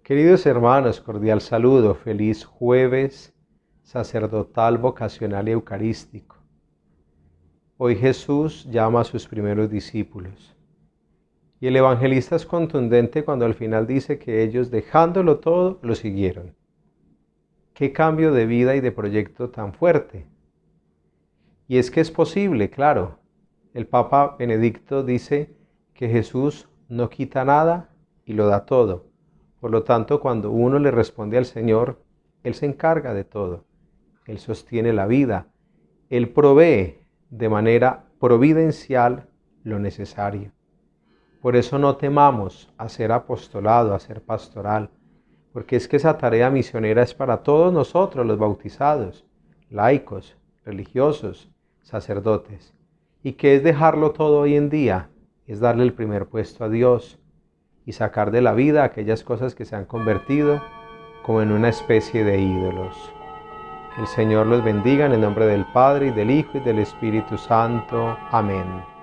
Queridos hermanos, cordial saludo, feliz jueves sacerdotal, vocacional y eucarístico. Hoy Jesús llama a sus primeros discípulos. Y el evangelista es contundente cuando al final dice que ellos, dejándolo todo, lo siguieron. ¡Qué cambio de vida y de proyecto tan fuerte! Y es que es posible, claro. El Papa Benedicto dice que Jesús no quita nada y lo da todo. Por lo tanto, cuando uno le responde al Señor, Él se encarga de todo. Él sostiene la vida. Él provee de manera providencial lo necesario. Por eso no temamos hacer apostolado, hacer pastoral, porque es que esa tarea misionera es para todos nosotros, los bautizados, laicos, religiosos, sacerdotes. ¿Y qué es dejarlo todo hoy en día? Es darle el primer puesto a Dios y sacar de la vida aquellas cosas que se han convertido como en una especie de ídolos. El Señor los bendiga en el nombre del Padre, y del Hijo, y del Espíritu Santo. Amén.